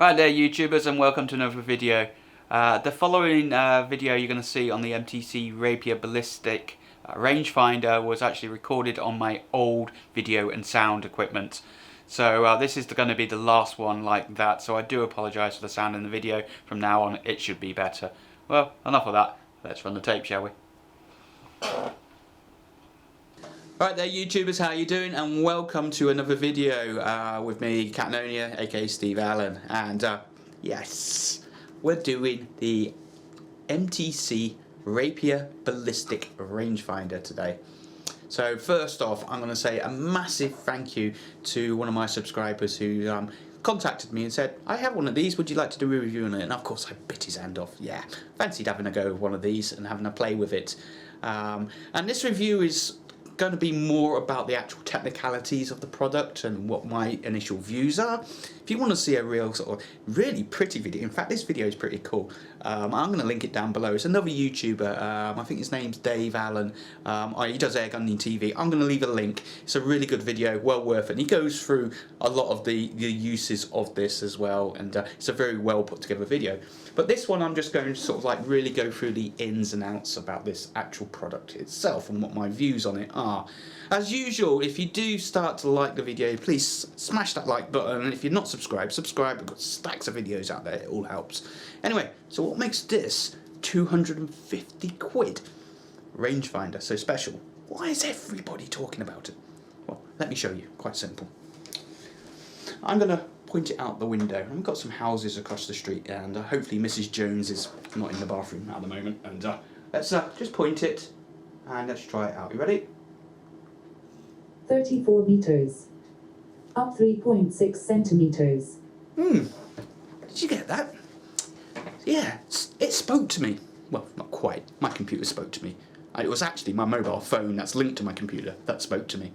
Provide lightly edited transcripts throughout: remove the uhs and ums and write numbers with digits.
Right there YouTubers, and welcome to another video. The following video you're going to see on the MTC Rapier Ballistic rangefinder was actually recorded on my old video and sound equipment. So this is going to be the last one like that, so I do apologise for the sound in the video. From now on it should be better. Well, enough of that, let's run the tape, shall we? Right there YouTubers, how you doing? And welcome to another video with me, Catnonia, aka Steve Allen. And yes, we're doing the MTC Rapier Ballistic rangefinder today. So first off, I'm going to say a massive thank you to one of my subscribers who contacted me and said, I have one of these, would you like to do a review on it? And of course I bit his hand off. Yeah, fancied having a go with one of these and having a play with it. And this review is going to be more about the actual technicalities of the product and what my initial views are. If you want to see a real sort of really pretty video, in fact this video is pretty cool, I'm going to link it down below. It's another YouTuber, I think his name's Dave Allen, he does airgunning TV. I'm going to leave a link. It's a really good video, well worth it, and he goes through a lot of the uses of this as well, and it's a very well put together video. But this one I'm just going to sort of like really go through the ins and outs about this actual product itself and what my views on it are. As usual, if you do start to like the video, please smash that like button, and if you're not subscribed, subscribe. We've got stacks of videos out there, it all helps. Anyway, so what makes this 250 quid rangefinder so special? Why is everybody talking about it? Well, let me show you, quite simple. I'm going to point it out the window. I've got some houses across the street, and hopefully Mrs. Jones is not in the bathroom at the moment. And let's just point it and let's try it out. You ready? 34 meters. Up 3.6 centimeters. Did you get that? Yeah, it spoke to me. Well, not quite. My computer spoke to me. It was actually my mobile phone that's linked to my computer that spoke to me.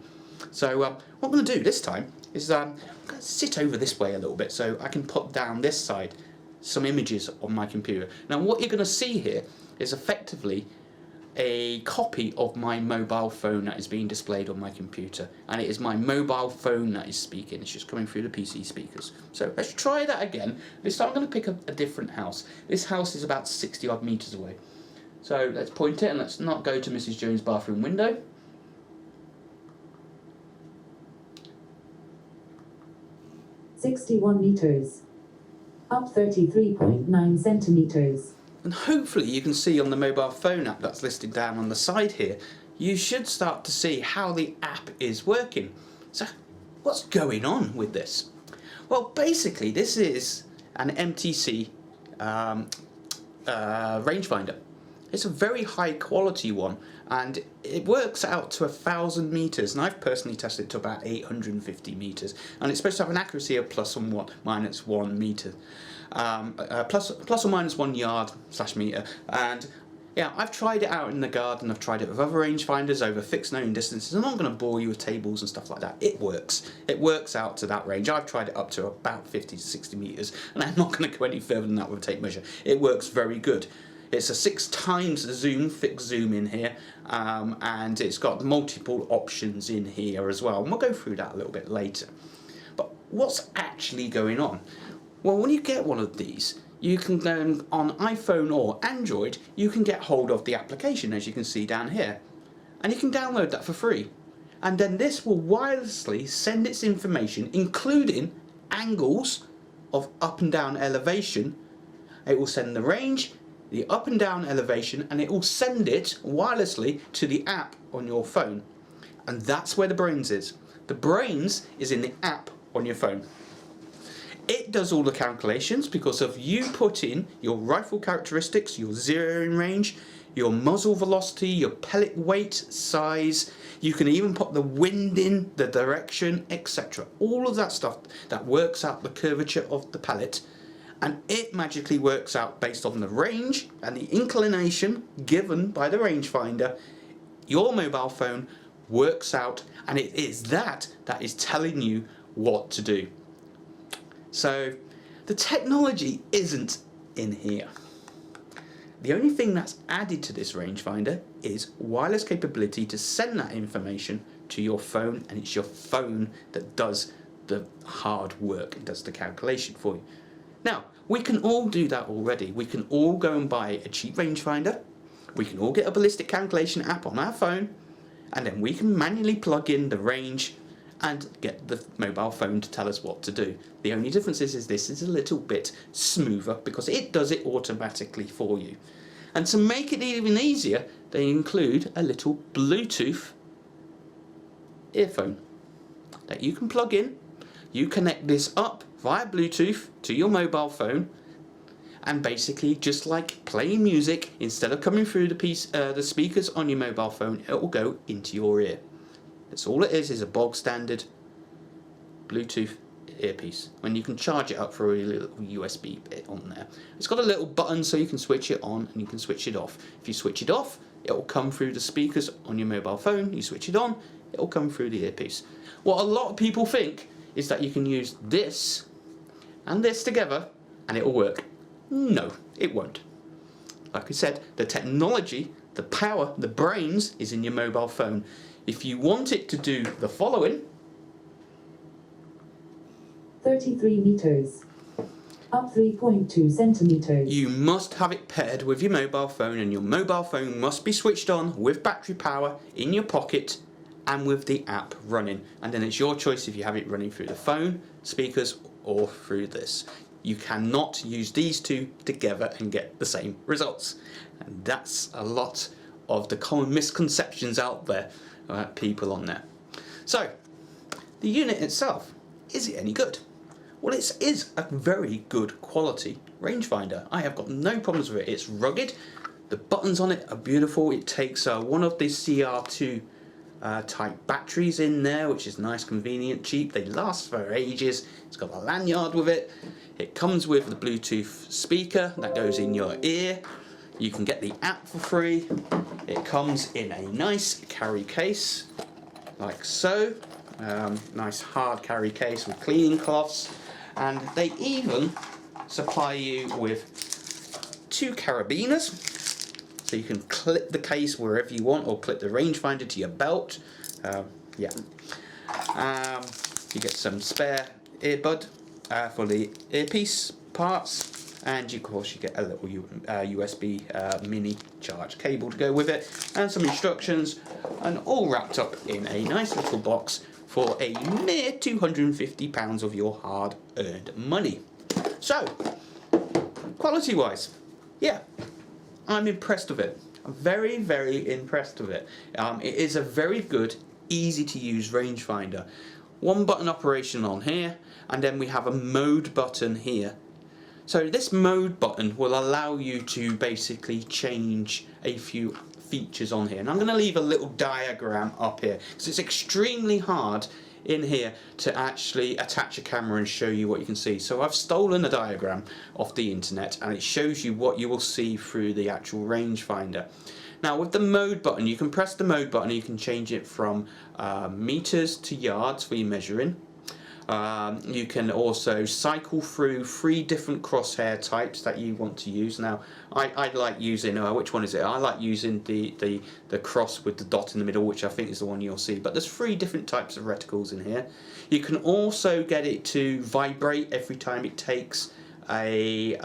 So what I'm going to do this time is I'm going to sit over this way a little bit so I can put down this side some images on my computer. Now what you're going to see here is effectively a copy of my mobile phone that is being displayed on my computer, and it is my mobile phone that is speaking. It's just coming through the PC speakers. So let's try that again. This time I'm going to pick a different house. This house is about 60 odd meters away. So let's point it, and let's not go to Mrs. Jones' bathroom window. "61 meters. Up 33.9 centimeters. And hopefully you can see on the mobile phone app that's listed down on the side here, you should start to see how the app is working. So what's going on with this? Well, basically this is an MTC rangefinder. It's a very high quality one, and it works out to 1,000 meters, and I've personally tested it to about 850 meters, and it's supposed to have an accuracy of plus or minus 1 meter, plus or minus 1 yard / meter. And yeah, I've tried it out in the garden. I've tried it with other rangefinders over fixed known distances. I'm not going to bore you with tables and stuff like that. It works. It works out to that range. I've tried it up to about 50 to 60 meters, and I'm not going to go any further than that with a tape measure. It works very good. It's a 6 times zoom, fixed zoom in here, and it's got multiple options in here as well, and we'll go through that a little bit later. But what's actually going on? Well, when you get one of these, you can then, on iPhone or Android, you can get hold of the application, as you can see down here, and you can download that for free. And then this will wirelessly send its information, including angles of up and down elevation. It will send the range, the up and down elevation, and it will send it wirelessly to the app on your phone. And that's where the brains is. The brains is in the app on your phone. It does all the calculations because of you put in your rifle characteristics, your zeroing range, your muzzle velocity, your pellet weight, size. You can even put the wind in, the direction, etc. All of that stuff that works out the curvature of the pellet. And it magically works out based on the range and the inclination given by the rangefinder. Your mobile phone works out, and it is that is telling you what to do. So the technology isn't in here. The only thing that's added to this rangefinder is wireless capability to send that information to your phone, and it's your phone that does the hard work and does the calculation for you. Now, we can all do that already. We can all go and buy a cheap rangefinder. We can all get a ballistic calculation app on our phone, and then we can manually plug in the range and get the mobile phone to tell us what to do. The only difference is this is a little bit smoother because it does it automatically for you. And to make it even easier, they include a little Bluetooth earphone that you can plug in. You connect this up via Bluetooth to your mobile phone, and basically just like playing music, instead of coming through the speakers on your mobile phone, it will go into your ear. That's all it is a bog standard Bluetooth earpiece. When you can charge it up for a little USB bit on there. It's got a little button so you can switch it on and you can switch it off. If you switch it off, it will come through the speakers on your mobile phone. You switch it on, it will come through the earpiece. What a lot of people think is that you can use this and this together and it will work. No, it won't. Like I said, the technology, the power, the brains is in your mobile phone. If you want it to do the following, 33 meters. Up 3.2 centimeters. you must have it paired with your mobile phone, and your mobile phone must be switched on with battery power in your pocket and with the app running. And then it's your choice if you have it running through the phone, speakers, or through this. You cannot use these two together and get the same results. And that's a lot of the common misconceptions out there about people on there. So, the unit itself, is it any good? Well, it is a very good quality rangefinder. I have got no problems with it. It's rugged. The buttons on it are beautiful. It takes one of the CR2 type batteries in there, which is nice, convenient, cheap. They last for ages. It's got a lanyard with it. It comes with the Bluetooth speaker that goes in your ear. You can get the app for free. It comes in a nice carry case, like so. Nice hard carry case with cleaning cloths. And they even supply you with 2 carabiners, so you can clip the case wherever you want, or clip the rangefinder to your belt. You get some spare earbud for the earpiece parts, and of course you get a little USB mini charge cable to go with it, and some instructions, and all wrapped up in a nice little box for a mere £250 of your hard-earned money. So, quality-wise, yeah, I'm impressed with it. I'm very, very impressed with it. It is a very good, easy-to-use rangefinder. One button operation on here, and then we have a mode button here. So this mode button will allow you to basically change a few features on here, and I'm going to leave a little diagram up here because it's extremely hard in here to actually attach a camera and show you what you can see. So I've stolen a diagram off the internet, and it shows you what you will see through the actual rangefinder. Now with the mode button, you can press the mode button and you can change it from meters to yards for your measuring. You can also cycle through 3 different crosshair types that you want to use. Now, I like using, which one is it? I like using the cross with the dot in the middle, which I think is the one you'll see. But there's 3 different types of reticles in here. You can also get it to vibrate every time it takes a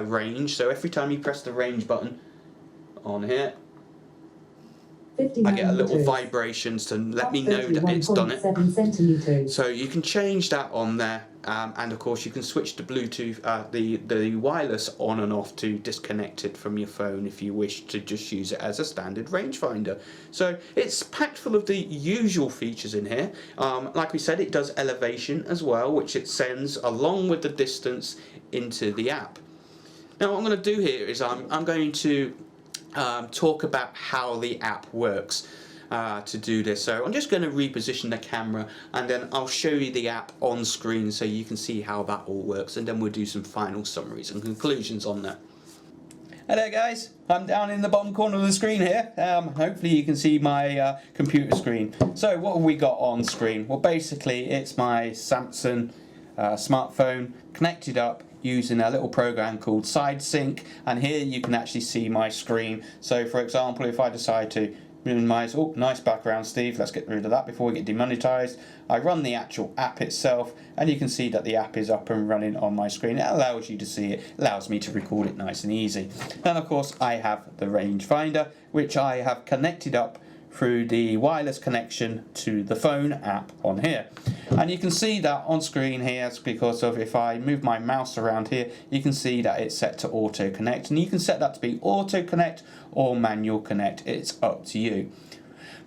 range. So every time you press the range button on here, I get a little vibrations to let me know that it's done it. So you can change that on there, and of course you can switch the Bluetooth, the wireless on and off to disconnect it from your phone if you wish to just use it as a standard rangefinder. So it's packed full of the usual features in here. Like we said, it does elevation as well, which it sends along with the distance into the app. Now what I'm going to do here is I'm going to talk about how the app works to do this. So I'm just going to reposition the camera, and then I'll show you the app on screen so you can see how that all works, and then we'll do some final summaries and conclusions on that. Hello guys, I'm down in the bottom corner of the screen here. Hopefully you can see my computer screen. So what have we got on screen? Well, basically it's my Samsung smartphone connected up using a little program called SideSync, and here you can actually see my screen. So for example, if I decide to Minimize. Oh, nice background, Steve. Let's get rid of that before we get demonetized. I run the actual app itself, and you can see that the app is up and running on my screen. It allows you to see it, allows me to record it nice and easy. And of course, I have the Rangefinder, which I have connected up through the wireless connection to the phone app on here. And you can see that on screen here, because of if I move my mouse around here, you can see that it's set to auto connect, and you can set that to be auto connect or manual connect. It's up to you.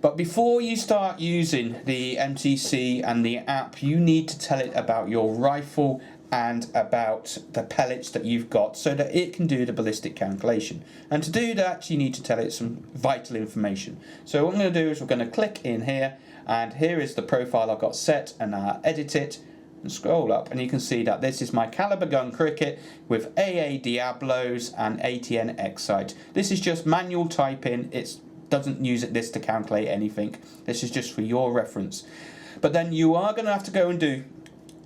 But before you start using the MTC and the app, you need to tell it about your rifle and about the pellets that you've got so that it can do the ballistic calculation. And to do that, you need to tell it some vital information. So what I'm going to do is we're going to click in here, and here is the profile I've got set, and I'll edit it and scroll up, and you can see that this is my caliber gun cricket with AA Diablos and ATN Excite. This is just manual typing. It doesn't use this to calculate anything. This is just for your reference. But then you are going to have to go and do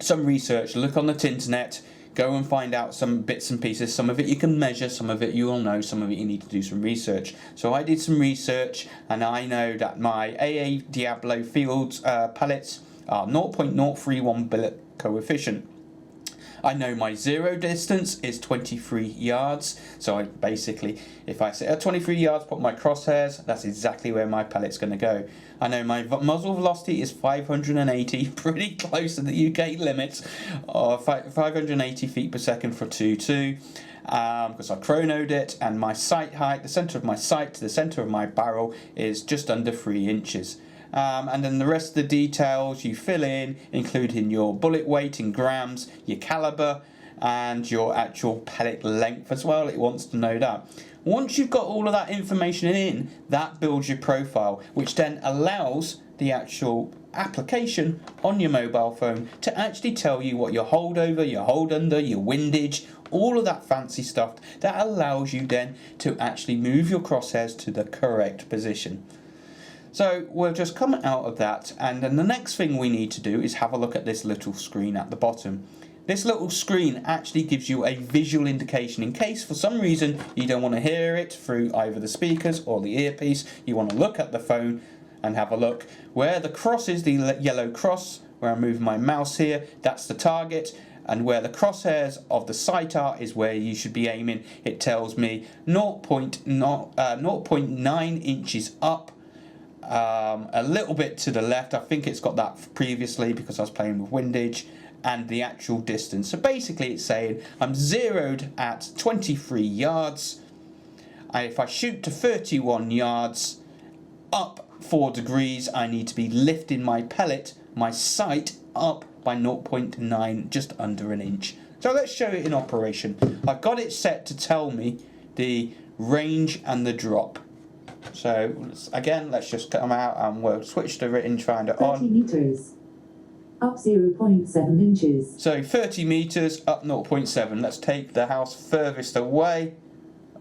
some research, look on the internet, go and find out some bits and pieces. Some of it you can measure, some of it you will know, some of it you need to do some research. So I did some research, and I know that my AA Diablo Fields pellets are 0.031 bullet coefficient. I know my zero distance is 23 yards, so I basically, if I sit at 23 yards, put my crosshairs, that's exactly where my pellet's going to go. I know my muzzle velocity is 580, pretty close to the UK limits, of 580 feet per second for 2.2. Because I chronoed it, and my sight height, the centre of my sight to the centre of my barrel, is just under 3 inches. And then the rest of the details you fill in, including your bullet weight in grams, your caliber, and your actual pellet length as well. It wants to know that. Once you've got all of that information in, that builds your profile, which then allows the actual application on your mobile phone to actually tell you what your holdover, your hold under, your windage, all of that fancy stuff that allows you then to actually move your crosshairs to the correct position. So we'll just come out of that, and then the next thing we need to do is have a look at this little screen at the bottom. This little screen actually gives you a visual indication in case for some reason you don't want to hear it through either the speakers or the earpiece. You want to look at the phone and have a look. Where the cross is, the yellow cross, where I'm moving my mouse here, that's the target. And where the crosshairs of the sight are is where you should be aiming. It tells me 0.9 inches up. A little bit to the left. I think it's got that previously because I was playing with windage, and the actual distance. So basically it's saying I'm zeroed at 23 yards. If I shoot to 31 yards, up 4 degrees, I need to be lifting my pellet, my sight, up by 0.9, just under an inch. So let's show it in operation. I've got it set to tell me the range and the drop. So again, let's just come out and we'll switch the rangefinder on. 30 meters. Up 0.7 inches. So 30 meters, up 0.7. Let's take the house furthest away.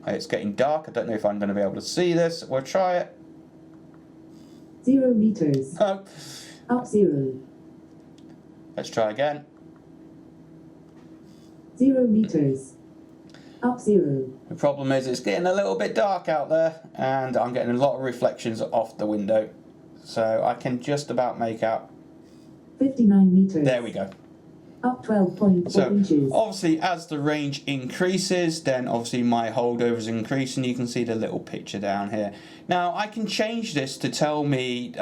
It's getting dark. I don't know if I'm going to be able to see this. We'll try it. 0 meters. Oh. Up 0. Let's try again. 0 meters. Up 0. The problem is it's getting a little bit dark out there, and I'm getting a lot of reflections off the window. So I can just about make out. 59 meters. There we go. Up 12.4 inches. Obviously, as the range increases, then obviously my holdovers increase, and you can see the little picture down here. Now, I can change this to tell me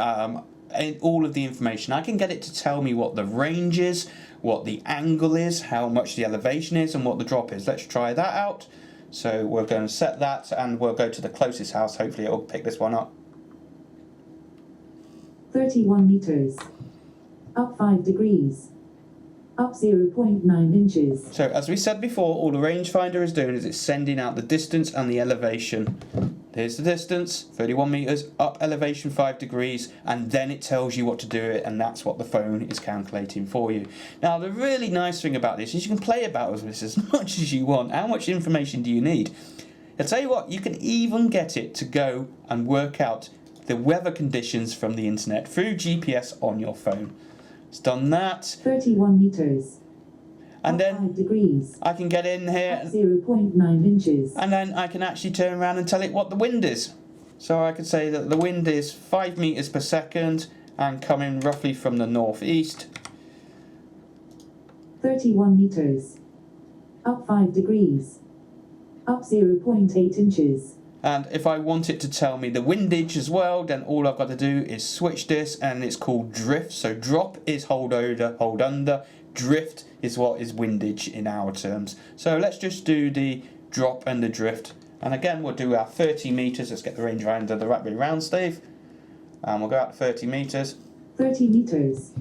all of the information. I can get it to tell me what the range is, what the angle is, how much the elevation is, and what the drop is. Let's try that out. So we're going to set that, and we'll go to the closest house. Hopefully it'll pick this one up. 31 meters. Up 5 degrees. Up 0.9 inches. So as we said before, all the rangefinder is doing is it's sending out the distance and the elevation. Here's the distance, 31 meters, up elevation 5 degrees, and then it tells you what to do it, and that's what the phone is calculating for you. Now, the really nice thing about this is you can play about with this as much as you want. How much information do you need? I'll tell you what, you can even get it to go and work out the weather conditions from the internet through GPS on your phone. It's done that. 31 meters. And then 5 degrees. I can get in here. Up 0.9 inches. And then I can actually turn around and tell it what the wind is. So I could say that the wind is 5 meters per second and coming roughly from the northeast. 31 meters. Up 5 degrees. Up 0.8 inches. And if I want it to tell me the windage as well, then all I've got to do is switch this, and it's called drift. So drop is hold over, hold under. Drift is what is windage in our terms. So let's just do the drop and the drift. And again, we'll do our 30 meters. Let's get the rangefinder, the Rapier round stave. And we'll go out to 30 meters. 30 meters.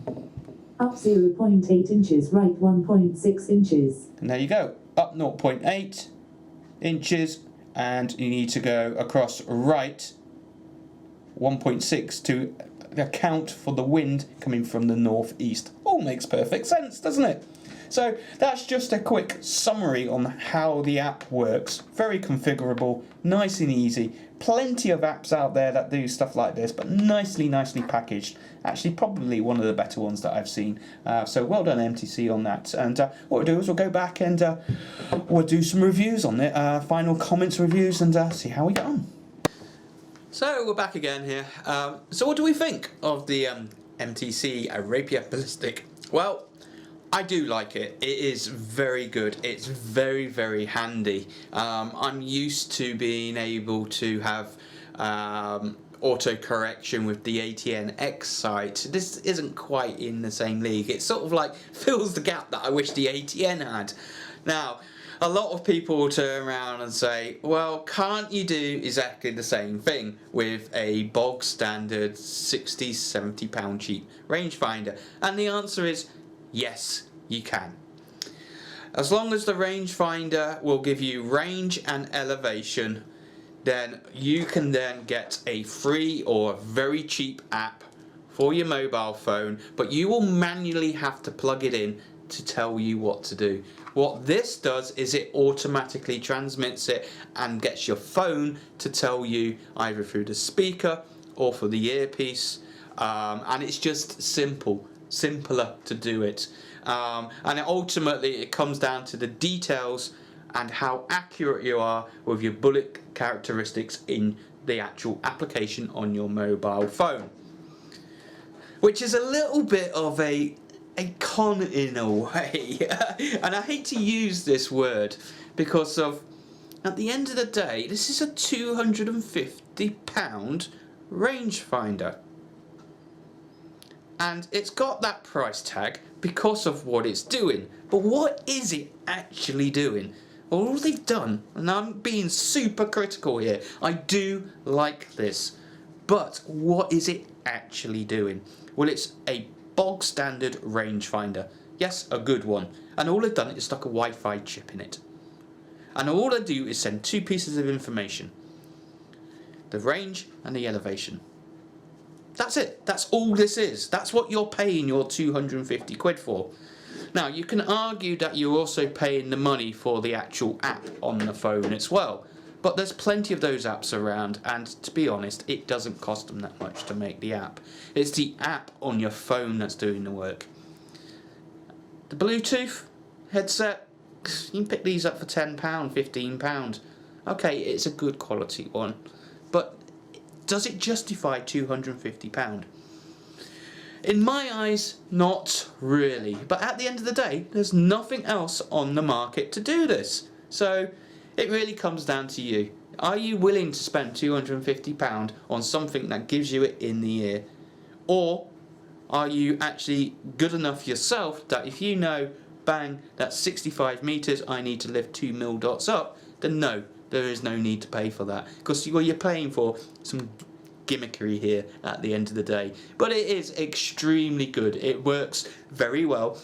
Up 0.8 inches, right 1.6 inches. And there you go. Up 0.8 inches. And you need to go across right 1.6 to account for the wind coming from the northeast. All makes perfect sense, doesn't it? So that's just a quick summary on how the app works. Very configurable, nice and easy. Plenty of apps out there that do stuff like this, but nicely packaged. Actually, probably one of the better ones that I've seen. So well done, MTC, on that. And what we'll do is we'll go back and we'll do some reviews on it, final comments, reviews, and see how we get on. So we're back again here. So what do we think of the MTC Rapier Ballistic? Well, I do like it. It is very good. It's very handy. I'm used to being able to have auto correction with the ATN-X sight. This isn't quite in the same league. It sort of like fills the gap that I wish the ATN had. Now, a lot of people will turn around and say, well, can't you do exactly the same thing with a bog standard £60, £70 cheap rangefinder? And the answer is yes, you can. As long as the rangefinder will give you range and elevation, then you can then get a free or very cheap app for your mobile phone, but you will manually have to plug it in to tell you what to do. What this does is it automatically transmits it and gets your phone to tell you either through the speaker or for the earpiece, and it's just simpler to do it. And ultimately it comes down to the details and how accurate you are with your bullet characteristics in the actual application on your mobile phone, which is a little bit of a con in a way. And I hate to use this word because of, at the end of the day, this is a £250 rangefinder. And it's got that price tag because of what it's doing. But what is it actually doing? Well, all they've done, and I'm being super critical here, I do like this, but what is it actually doing? Well, it's a bog standard rangefinder. Yes, a good one. And all they've done is stuck a Wi-Fi chip in it. And all they do is send two pieces of information: the range and the elevation. That's it. That's all this is. That's what you're paying your 250 quid for. Now, you can argue that you're also paying the money for the actual app on the phone as well. But there's plenty of those apps around, and to be honest, it doesn't cost them that much to make the app. It's the app on your phone that's doing the work. The Bluetooth headset, you can pick these up for £10, £15. Okay, it's a good quality one, but does it justify £250? In my eyes, not really. But at the end of the day, there's nothing else on the market to do this. So it really comes down to you. Are you willing to spend £250 on something that gives you it in the ear? Or are you actually good enough yourself that if you know, bang, that's 65 meters, I need to lift 2 mil dots up, then no, there is no need to pay for that. Because what you're paying for some gimmickry here at the end of the day. But it is extremely good. It works very well.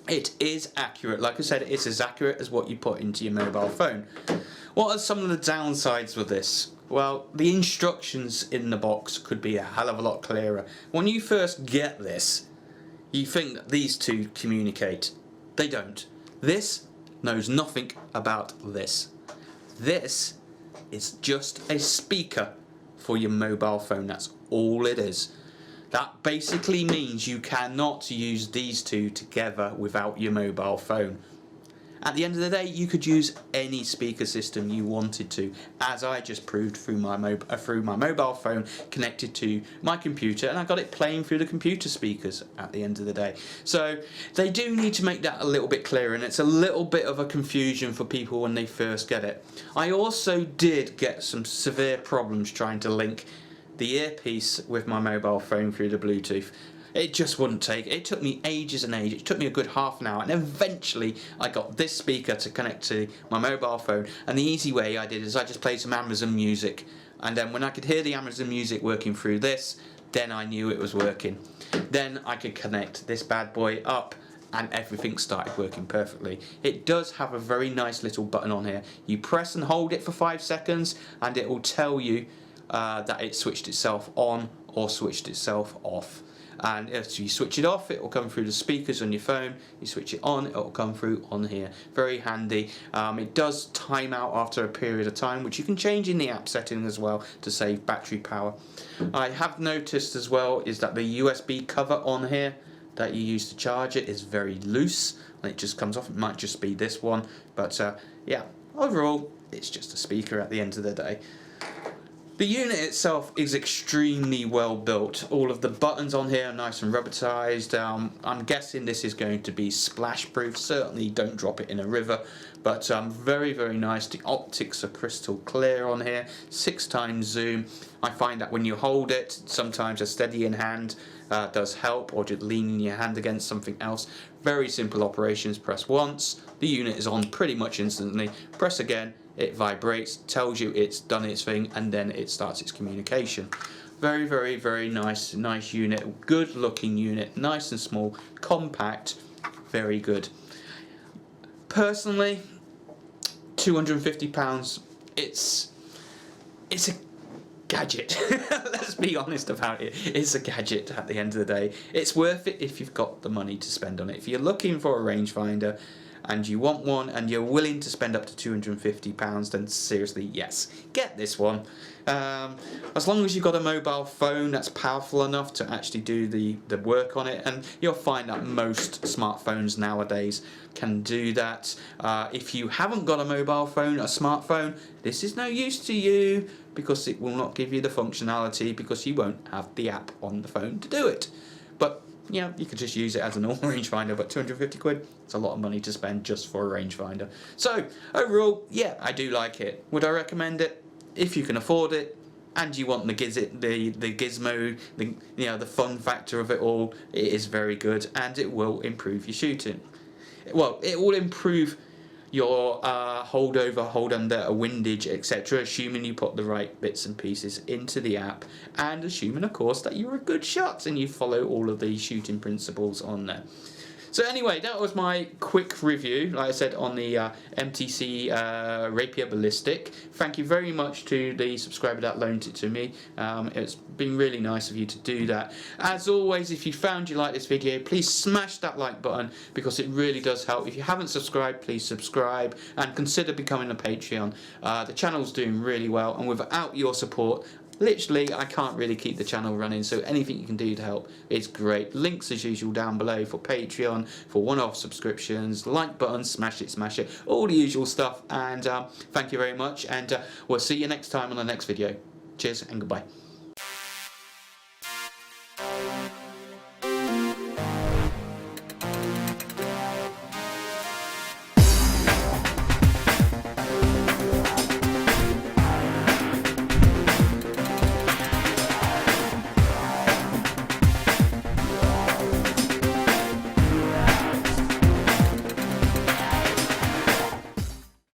It is accurate. Like I said, it's as accurate as what you put into your mobile phone. What are some of the downsides with this? Well, the instructions in the box could be a hell of a lot clearer. When you first get this, you think that these two communicate. They don't. This knows nothing about this. This is just a speaker for your mobile phone. That's all it is. That basically means you cannot use these two together without your mobile phone. At the end of the day, you could use any speaker system you wanted to, as I just proved through my mobile phone connected to my computer, and I got it playing through the computer speakers at the end of the day. So they do need to make that a little bit clearer, and it's a little bit of a confusion for people when they first get it. I also did get some severe problems trying to link the earpiece with my mobile phone through the Bluetooth. It just wouldn't take. It took me ages and ages. It took me a good half an hour, and eventually I got this speaker to connect to my mobile phone. And the easy way I did is I just played some Amazon music, and then when I could hear the Amazon music working through this, then I knew it was working. Then I could connect this bad boy up, and everything started working perfectly. It does have a very nice little button on here. You press and hold it for 5 seconds, and it will tell you that it switched itself on or switched itself off. And if you switch it off, it will come through the speakers on your phone. You switch it on, it will come through on here. Very handy. It does time out after a period of time, which you can change in the app setting as well to save battery power. I have noticed as well is that the USB cover on here that you use to charge it is very loose, and it just comes off. It might just be this one, but yeah, overall it's just a speaker at the end of the day. The unit itself is extremely well built. All of the buttons on here are nice and rubberized. I'm guessing this is going to be splash proof. Certainly don't drop it in a river, but very, very nice. The optics are crystal clear on here. 6x zoom. I find that when you hold it, sometimes a steady in hand does help, or just leaning your hand against something else. Very simple operations. Press once, the unit is on pretty much instantly. Press again, it vibrates, tells you it's done its thing, and then it starts its communication. Very, very, very nice unit. Good looking unit, nice and small, compact, very good. Personally, £250. It's a gadget. Let's be honest about it. It's a gadget at the end of the day. It's worth it if you've got the money to spend on it. If you're looking for a rangefinder and you want one and you're willing to spend up to £250, then seriously, yes, get this one. As long as you've got a mobile phone that's powerful enough to actually do the work on it, and you'll find that most smartphones nowadays can do that. If you haven't got a mobile phone, a smartphone, this is no use to you, because it will not give you the functionality, because you won't have the app on the phone to do it. But you know, you could just use it as a normal rangefinder, but 250 quid, it's a lot of money to spend just for a rangefinder. So overall, yeah, I do like it. Would I recommend it? If you can afford it and you want the gizmo, the fun factor of it all, it is very good, and it will improve your shooting. Well, it will improve your hold over, hold under, a windage, etc., assuming you put the right bits and pieces into the app, and assuming, of course, that you're a good shot and you follow all of the shooting principles on there. So anyway, that was my quick review, like I said, on the MTC Rapier Ballistic. Thank you very much to the subscriber that loaned it to me. It's been really nice of you to do that. As always, if you found you like this video, please smash that like button, because it really does help. If you haven't subscribed, please subscribe and consider becoming a Patreon. The channel's doing really well, and without your support, literally, I can't really keep the channel running, so anything you can do to help is great. Links as usual down below for Patreon, for one-off subscriptions, like button, smash it, all the usual stuff. And thank you very much, and we'll see you next time on the next video. Cheers and goodbye.